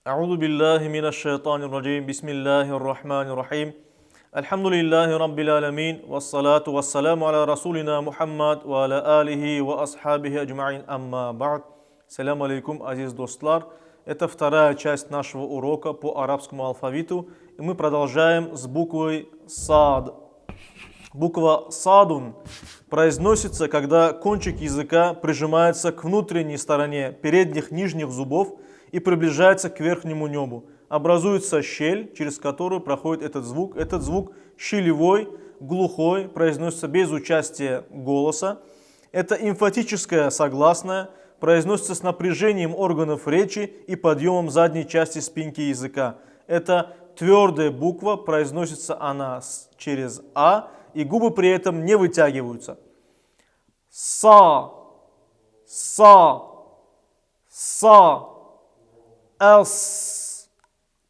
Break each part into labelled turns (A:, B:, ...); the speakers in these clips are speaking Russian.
A: أعوذ بالله من الشيطان الرجيم بسم الله الرحمن الرحيم الحمد لله رب العالمين والصلاة والسلام على رسولنا Muhammad وعلى آله وأصحابه أجمعين أما بعد. Салям алейкум, азиз достлар. Это вторая часть нашего урока по арабскому алфавиту. И мы продолжаем с буквой Сад. Буква Садун произносится, когда кончик языка прижимается к внутренней стороне передних нижних зубов и приближается к верхнему небу. Образуется щель, через которую проходит этот звук. Этот звук щелевой, глухой, произносится без участия голоса. Это эмфатическое согласное, произносится с напряжением органов речи и подъемом задней части спинки языка. Это твердая буква, произносится она через А, и губы при этом не вытягиваются. Са, са, са. Else,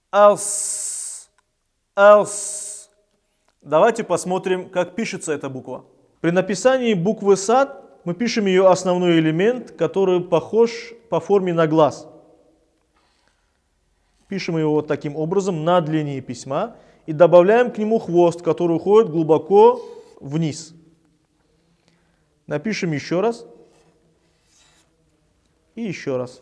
A: else, else. Давайте посмотрим, как пишется эта буква. При написании буквы Сад мы пишем ее основной элемент, который похож по форме на глаз. Пишем его вот таким образом над линией письма и добавляем к нему хвост, который уходит глубоко вниз. Напишем еще раз и еще раз.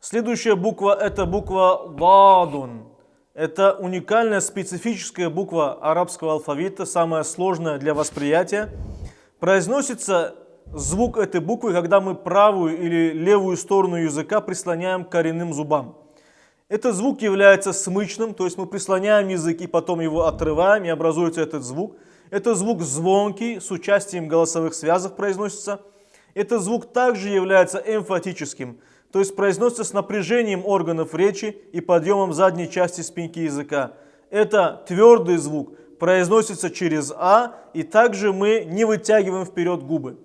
A: Следующая буква – это буква Дадун. Это уникальная специфическая буква арабского алфавита, самая сложная для восприятия. Произносится звук этой буквы, когда мы правую или левую сторону языка прислоняем к коренным зубам. Этот звук является смычным, то есть мы прислоняем язык и потом его отрываем, и образуется этот звук. Это звук звонкий, с участием голосовых связок произносится. Этот звук также является эмфатическим, то есть произносится с напряжением органов речи и подъемом задней части спинки языка. Это твердый звук, произносится через А, и также мы не вытягиваем вперед губы.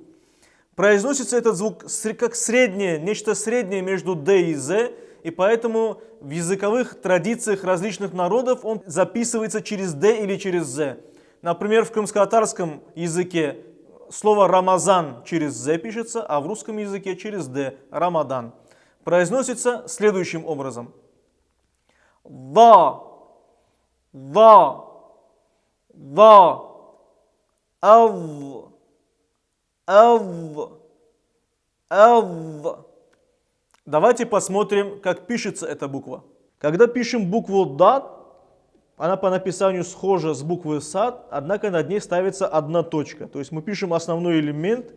A: Произносится этот звук как среднее, нечто среднее между Д и З, и поэтому в языковых традициях различных народов он записывается через Д или через З. Например, в крымско-татарском языке слово Рамазан через З пишется, а в русском языке через Д – Рамадан. Произносится следующим образом. Ва, ва, ва, ав, ав, ав. Давайте посмотрим, как пишется эта буква. Когда пишем букву Дат, она по написанию схожа с буквой Сад, однако над ней ставится одна точка. То есть мы пишем основной элемент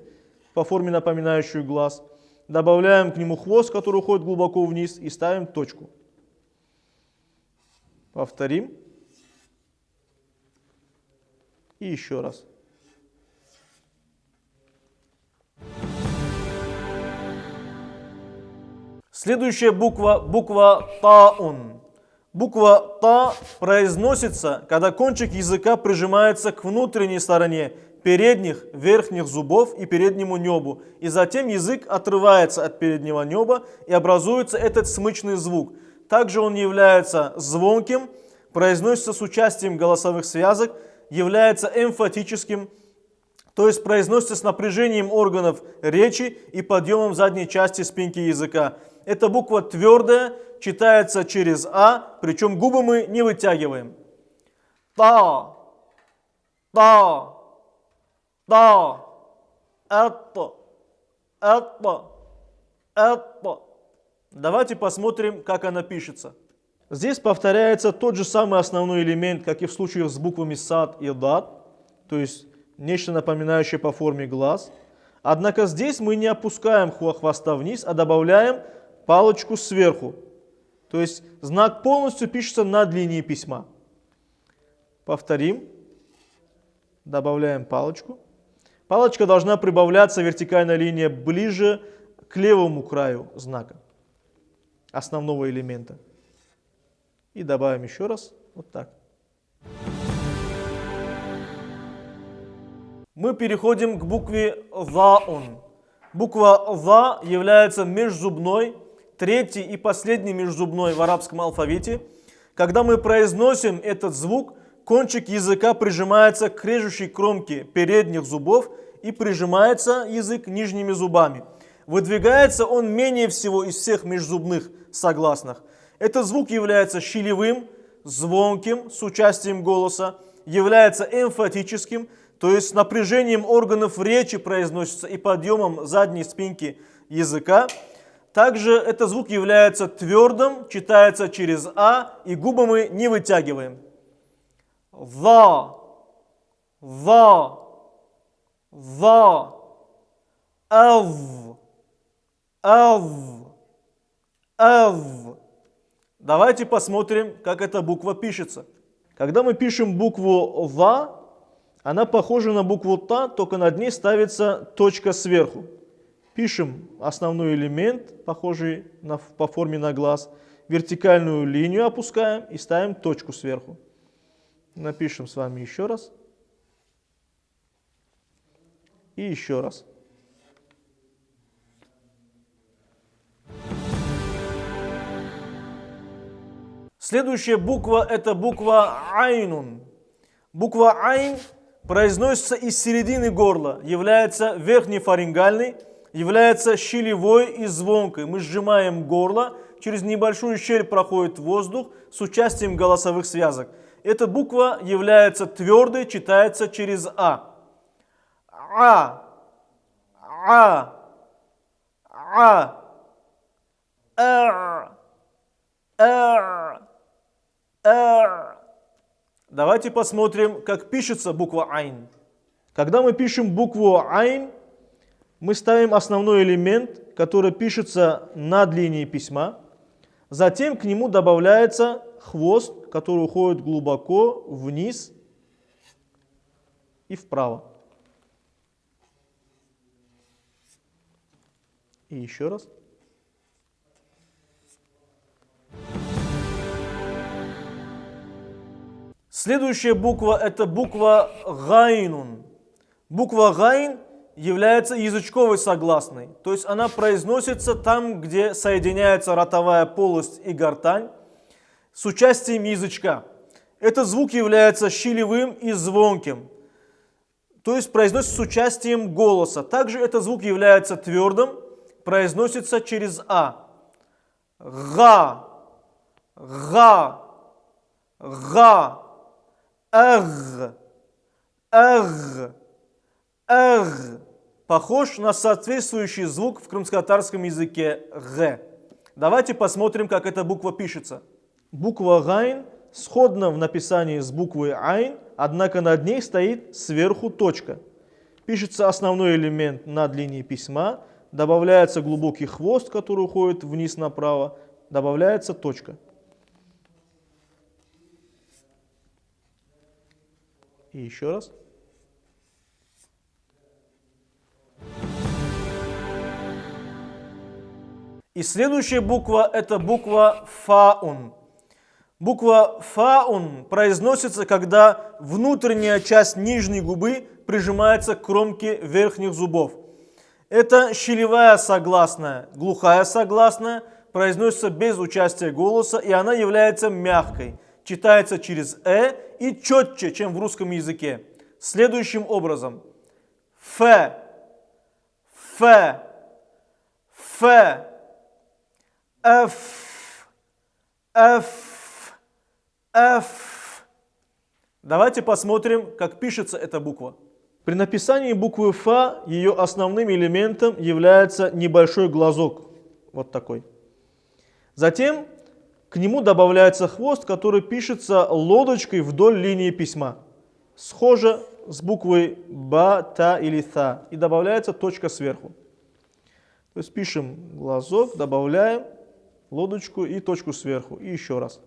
A: по форме, напоминающую глаз, добавляем к нему хвост, который уходит глубоко вниз, и ставим точку. Повторим. И еще раз. Следующая буква, буква Таун. Буква Та произносится, когда кончик языка прижимается к внутренней стороне передних, верхних зубов и переднему небу. И затем язык отрывается от переднего неба и образуется этот смычный звук. Также он является звонким, произносится с участием голосовых связок, является эмфатическим, то есть произносится с напряжением органов речи и подъемом задней части спинки языка. Эта буква твердая, читается через А, причем губы мы не вытягиваем. Та, та, та, это. Давайте посмотрим, как она пишется. Здесь повторяется тот же самый основной элемент, как и в случае с буквами Сад и Дат, то есть нечто напоминающее по форме глаз. Однако здесь мы не опускаем хвоста вниз, а добавляем палочку сверху. То есть знак полностью пишется над линией письма. Повторим. Добавляем палочку. Палочка должна прибавляться, вертикальная линия, ближе к левому краю знака, основного элемента. И добавим еще раз. Вот так. Мы переходим к букве Заун. Буква За является межзубной, третий и последний межзубной в арабском алфавите. Когда мы произносим этот звук, кончик языка прижимается к режущей кромке передних зубов и прижимается язык нижними зубами. Выдвигается он менее всего из всех межзубных согласных. Этот звук является щелевым, звонким, с участием голоса, является эмфатическим, то есть с напряжением органов речи произносится и подъемом задней спинки языка. Также этот звук является твердым, читается через А, и губы мы не вытягиваем. Ва, ва, ав, ав. Давайте посмотрим, как эта буква пишется. Когда мы пишем букву ва, она похожа на букву та, только над ней ставится точка сверху. Пишем основной элемент, похожий по форме на глаз, вертикальную линию опускаем и ставим точку сверху. Напишем с вами еще раз. И еще раз. Следующая буква – это буква айнун. Буква айн произносится из середины горла, является верхнефарингальной, является щелевой и звонкой. Мы сжимаем горло, через небольшую щель проходит воздух с участием голосовых связок. Эта буква является твердой, читается через А. Давайте посмотрим, как пишется буква айн. Когда мы пишем букву айн, мы ставим основной элемент, который пишется над линией письма. Затем к нему добавляется хвост, который уходит глубоко вниз и вправо. И еще раз. Следующая буква – это буква гайнун. Буква гайн является язычковой согласной, то есть она произносится там, где соединяется ротовая полость и гортань с участием язычка. Этот звук является щелевым и звонким, то есть произносится с участием голоса. Также этот звук является твердым, произносится через А. Га, га, га. Аг, аг, аг. Похож на соответствующий звук в крымско-татарском языке Г. Давайте посмотрим, как эта буква пишется. Буква гайн сходна в написании с буквой айн, однако над ней стоит сверху точка. Пишется основной элемент над линией письма, добавляется глубокий хвост, который уходит вниз направо, добавляется точка. И еще раз. И следующая буква – это буква фаун. Буква фаун произносится, когда внутренняя часть нижней губы прижимается к кромке верхних зубов. Это щелевая согласная, глухая согласная, произносится без участия голоса, и она является мягкой. Читается через и четче, чем в русском языке. Следующим образом. Ф, Ф, Ф, Ф, Ф, Ф. Давайте посмотрим, как пишется эта буква. При написании буквы Ф ее основным элементом является небольшой глазок. Вот такой. Затем к нему добавляется хвост, который пишется лодочкой вдоль линии письма. Схоже с буквой Ба, Та или Та. И добавляется точка сверху. То есть пишем глазок, добавляем лодочку и точку сверху. И еще раз.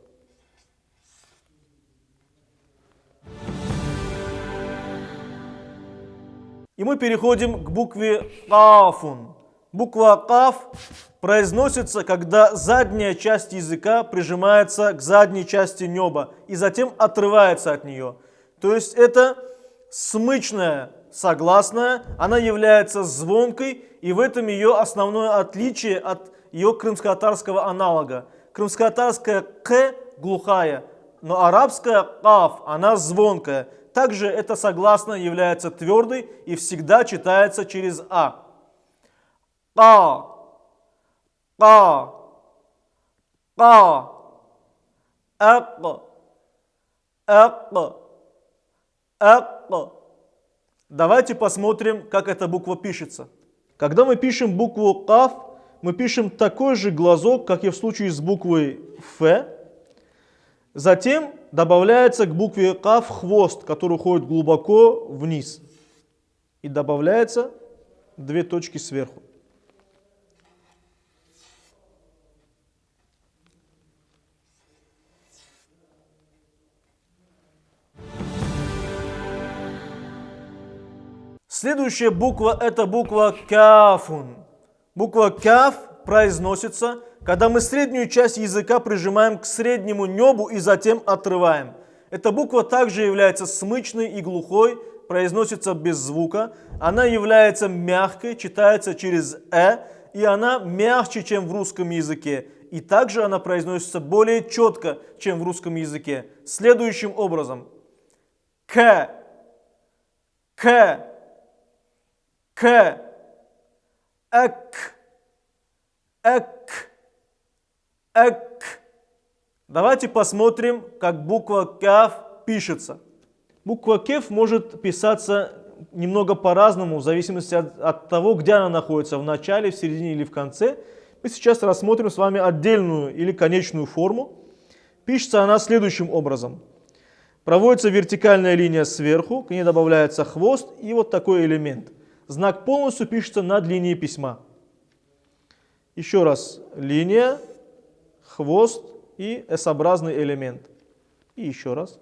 A: И мы переходим к букве Кафун. Буква Каф произносится, когда задняя часть языка прижимается к задней части неба и затем отрывается от нее. То есть это смычная согласная, она является звонкой, и в этом ее основное отличие от ее крымско-татарского аналога. Крымско-татарская К глухая, но арабская Каф, она звонкая. также это согласное является твердой и всегда читается через А. Ка, ка, ка, эк, эк, эк. Давайте посмотрим, как эта буква пишется. Когда мы пишем букву Каф, мы пишем такой же глазок, как и в случае с буквой Ф. Затем добавляется к букве Каф хвост, который уходит глубоко вниз. И добавляется 2 точки сверху. Следующая буква – это буква Кафун. Буква Каф произносится, когда мы среднюю часть языка прижимаем к среднему небу и затем отрываем. Эта буква также является смычной и глухой, произносится без звука. Она является мягкой, читается через и она мягче, чем в русском языке. И также она произносится более четко, чем в русском языке. Следующим образом. К, К, эк, эк, эк. Давайте посмотрим, как буква Каф пишется. Буква Кеф может писаться немного по-разному, в зависимости от того, где она находится, в начале, в середине или в конце. Мы сейчас рассмотрим с вами отдельную или конечную форму. Пишется она следующим образом. Проводится вертикальная линия сверху, к ней добавляется хвост и вот такой элемент. Знак полностью пишется над линией письма. Еще раз. Линия, хвост и S-образный элемент. И еще раз.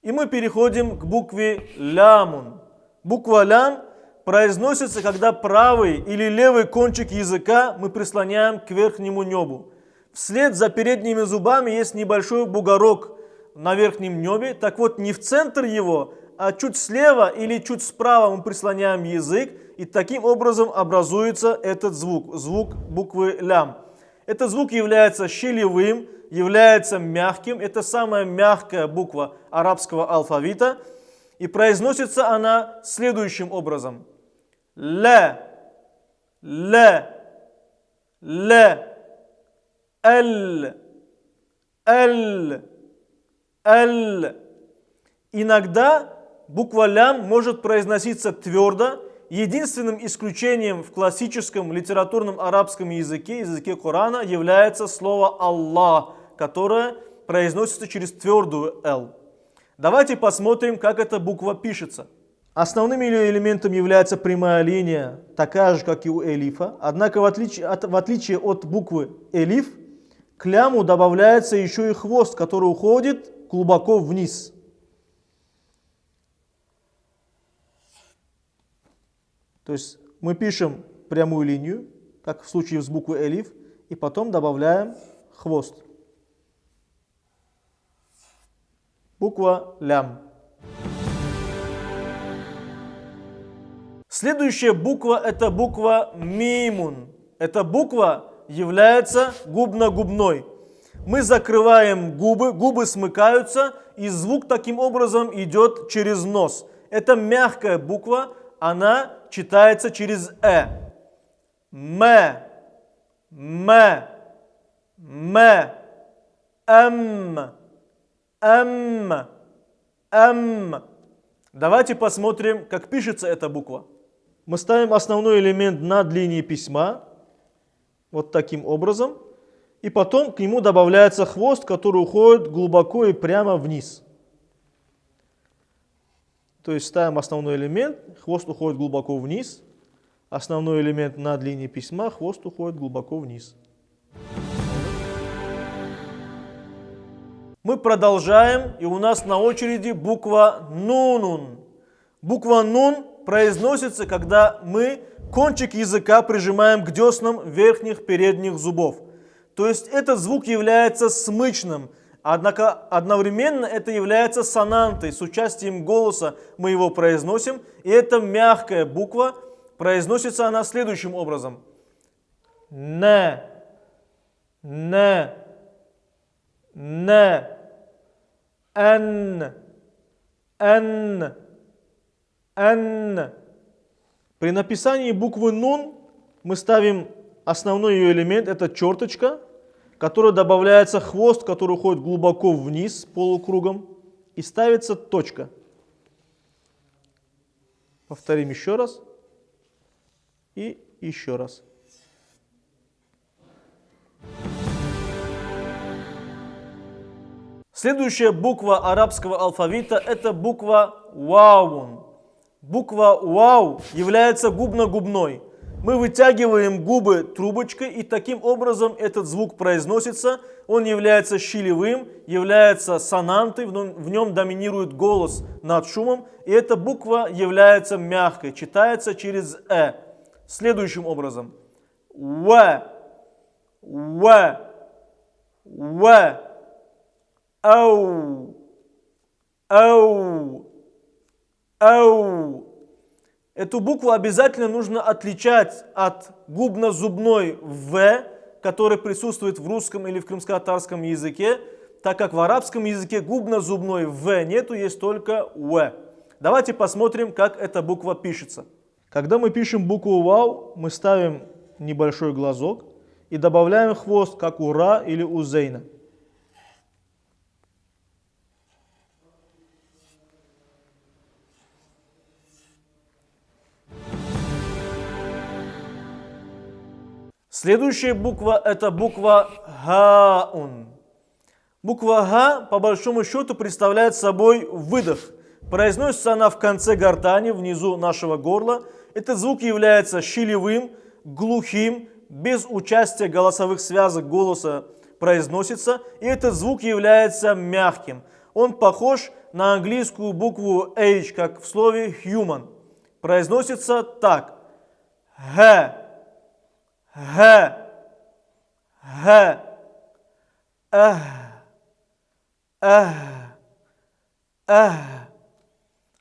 A: И мы переходим к букве Лямун. Буква Лям произносится, когда правый или левый кончик языка мы прислоняем к верхнему небу. Вслед за передними зубами есть небольшой бугорок на верхнем небе. Так вот, не в центр его, а чуть слева или чуть справа мы прислоняем язык, и таким образом образуется этот звук, звук буквы Лям. Этот звук является щелевым, является мягким. Это самая мягкая буква арабского алфавита. И произносится она следующим образом. Л, Л, Л, Л, Л, Л. Иногда буква Лям может произноситься твердо. Единственным исключением в классическом литературном арабском языке, языке Корана, является слово Аллах, которое произносится через твердую Л. Давайте посмотрим, как эта буква пишется. Основным ее элементом является прямая линия, такая же, как и у элифа. Однако, в отличие от буквы элиф, к ляму добавляется еще и хвост, который уходит глубоко вниз. То есть мы пишем прямую линию, как в случае с буквой элиф, и потом добавляем хвост. Буква Лям. Следующая буква – это буква Мимун. Эта буква является губно-губной. Мы закрываем губы, губы смыкаются, и звук таким образом идет через нос. Это мягкая буква, она читается через М, М. Давайте посмотрим, как пишется эта буква. Мы ставим основной элемент над линией письма, вот таким образом, и потом к нему добавляется хвост, который уходит глубоко и прямо вниз. То есть ставим основной элемент, хвост уходит глубоко вниз, основной элемент над линией письма, хвост уходит глубоко вниз. Мы продолжаем, и у нас на очереди буква Нунун. Буква Нун произносится, когда мы кончик языка прижимаем к деснам верхних передних зубов. То есть этот звук является смычным, однако одновременно это является сонантой, с участием голоса мы его произносим, и это мягкая буква, произносится она следующим образом. н, н, н, н. При написании буквы нун мы ставим основной ее элемент, это черточка, которая добавляется хвост, который уходит глубоко вниз полукругом, и ставится точка. Повторим еще раз и еще раз. Следующая буква арабского алфавита – это буква ваун. Буква вау является губно-губной. Мы вытягиваем губы трубочкой, и таким образом этот звук произносится. Он является щелевым, является сонантой, в нем доминирует голос над шумом, и эта буква является мягкой, читается через «э». Следующим образом. В, В, В, Ау, Ау, Ау. Эту букву обязательно нужно отличать от губно-зубной «в», который присутствует в русском или в крымско-татарском языке, так как в арабском языке губно-зубной «в» нету, есть только «в». Давайте посмотрим, как эта буква пишется. Когда мы пишем букву «вау», мы ставим небольшой глазок и добавляем хвост, как у «ра» или у «зейна». Следующая буква – это буква Гаун. Буква Га, по большому счету, представляет собой выдох. Произносится она в конце гортани, внизу нашего горла. Этот звук является щелевым, глухим, без участия голосовых связок голоса произносится. И этот звук является мягким. Он похож на английскую букву H, как в слове human. Произносится так. Г. Г, Г,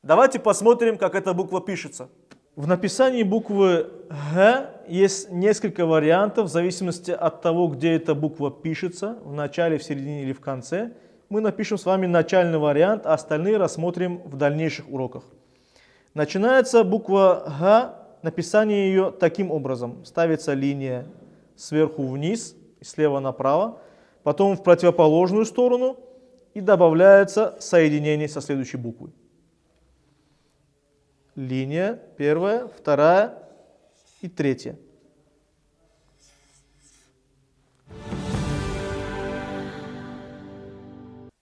A: Давайте посмотрим, как эта буква пишется. В написании буквы Г есть несколько вариантов, в зависимости от того, где эта буква пишется, в начале, в середине или в конце. Мы напишем с вами начальный вариант, а остальные рассмотрим в дальнейших уроках. Начинается буква Г. Написание ее таким образом. Ставится линия сверху вниз, слева направо, потом в противоположную сторону и добавляется соединение со следующей буквой. Линия первая, вторая и третья.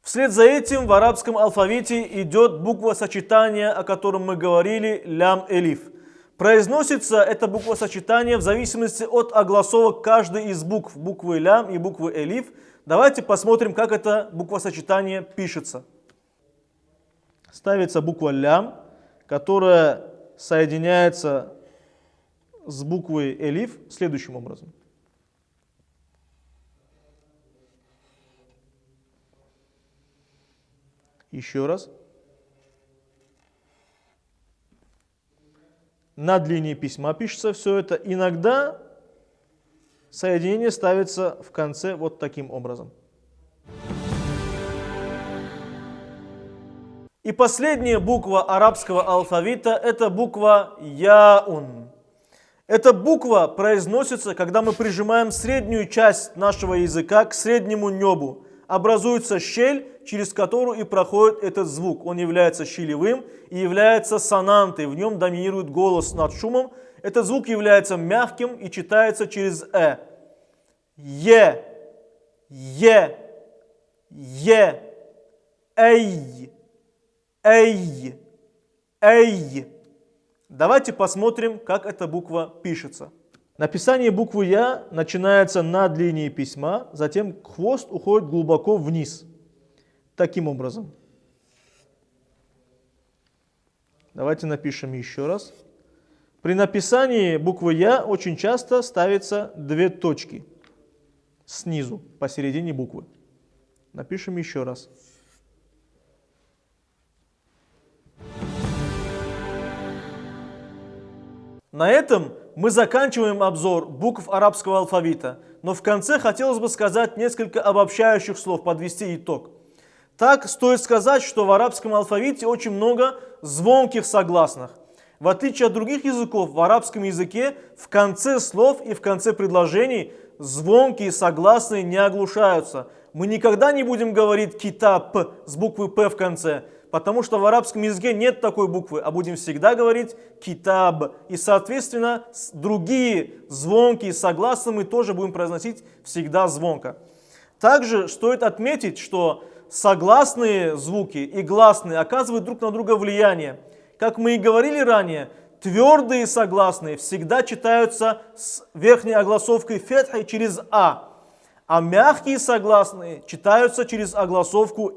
A: Вслед за этим в арабском алфавите идет буква сочетания, о котором мы говорили, лям-элиф. Произносится это буквосочетание в зависимости от огласовок каждой из букв, буквы лям и буквы элиф. Давайте посмотрим, как это буквосочетание пишется. Ставится буква лям, которая соединяется с буквой элиф следующим образом. Еще раз. Над линией письма пишется все это. Иногда соединение ставится в конце вот таким образом. И последняя буква арабского алфавита – это буква Яун. Эта буква произносится, когда мы прижимаем среднюю часть нашего языка к среднему небу. Образуется щель, через которую и проходит этот звук. Он является щелевым и является сонантой. В нем доминирует голос над шумом. Этот звук является мягким и читается через «э». Е, Е, Е, Эй, Эй, Эй. Давайте посмотрим, как эта буква пишется. Написание буквы Я начинается над линией письма, затем хвост уходит глубоко вниз. Таким образом. Давайте напишем еще раз. При написании буквы Я очень часто ставятся две точки снизу, посередине буквы. Напишем еще раз. На этом мы заканчиваем обзор букв арабского алфавита, но в конце хотелось бы сказать несколько обобщающих слов, подвести итог. Так, стоит сказать, что в арабском алфавите очень много звонких согласных. В отличие от других языков, в арабском языке в конце слов и в конце предложений звонкие согласные не оглушаются. Мы никогда не будем говорить китаб с буквы П в конце, потому что в арабском языке нет такой буквы, а будем всегда говорить китаб. И, соответственно, другие звонкие согласные мы тоже будем произносить всегда звонко. Также стоит отметить, что согласные звуки и гласные оказывают друг на друга влияние. Как мы и говорили ранее, твердые согласные всегда читаются с верхней огласовкой фетхой через а мягкие согласные читаются через огласовку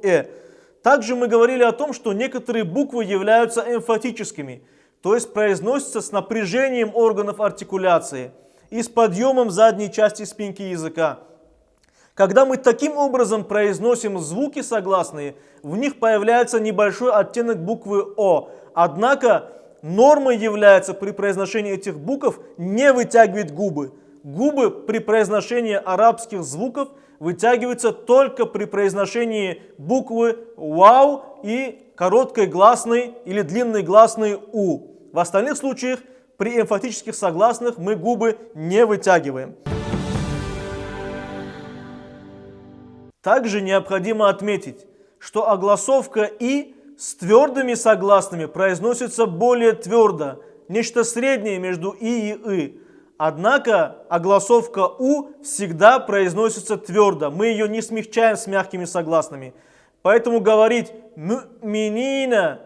A: Также мы говорили о том, что некоторые буквы являются эмфатическими, то есть произносятся с напряжением органов артикуляции и с подъемом задней части спинки языка. Когда мы таким образом произносим звуки согласные, в них появляется небольшой оттенок буквы О. Однако нормой является при произношении этих букв не вытягивать губы. Губы при произношении арабских звуков вытягиваются только при произношении буквы вау и короткой гласной или длинной гласной у. В остальных случаях при эмфатических согласных мы губы не вытягиваем. Также необходимо отметить, что огласовка «и» с твердыми согласными произносится более твердо, нечто среднее между «и» и «ы». Однако огласовка «у» всегда произносится твердо, мы ее не смягчаем с мягкими согласными. Поэтому говорить «му'минина»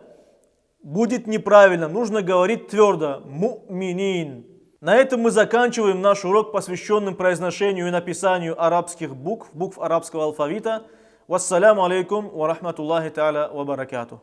A: будет неправильно, нужно говорить твердо «му'минин». На этом мы заканчиваем наш урок, посвященный произношению и написанию арабских букв арабского алфавита. Вассаляму алейкум ва рахматуллахи та'аля ва баракатух.